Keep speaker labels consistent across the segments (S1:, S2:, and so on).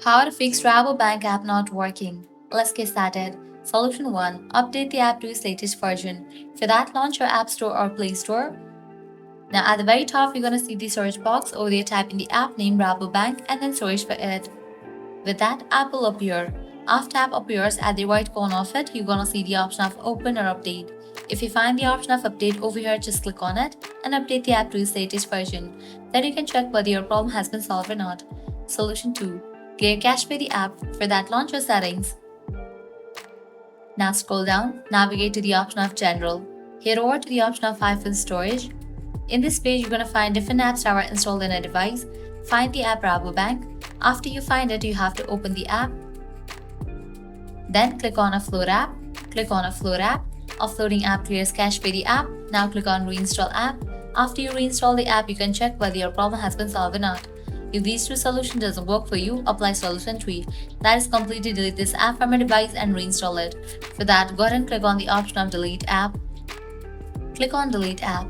S1: How to fix Rabobank app not working. Let's get started. Solution 1. Update the app to its latest version. For that, launch your App Store or Play Store. Now at the very top, you're going to see the search box. Over there, type in the app name Rabobank and then search for it. With that, app will appear. After app appears, at the right corner of it, you're going to see the option of open or update. If you find the option of update over here, just click on it and update the app to its latest version. Then you can check whether your problem has been solved or not. Solution 2. Clear cache for the app. For that, launch your settings. Now scroll down, navigate to the option of General. Head over to the option of iPhone Storage. In this page, you're going to find different apps that are installed in a device. Find the app Rabobank. After you find it, you have to open the app. Then click on a Float app. Click on a Float app. Offloading app clears cache for the app. Now click on Reinstall app. After you reinstall the app, you can check whether your problem has been solved or not. If these two solutions doesn't work for you, apply solution 3. That is completely delete this app from your device and reinstall it. For that, go ahead and click on the option of Delete app. Click on Delete app.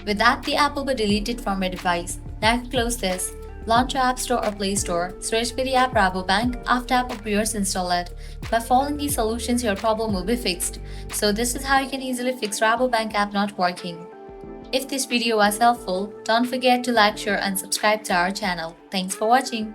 S1: With that, the app will be deleted from your device. Now you can close this. Launch your App Store or Play Store. Search for the app Rabobank. After app appears, install it. By following these solutions, your problem will be fixed. So this is how you can easily fix Rabobank app not working. If this video was helpful, don't forget to like, share and subscribe to our channel. Thanks for watching.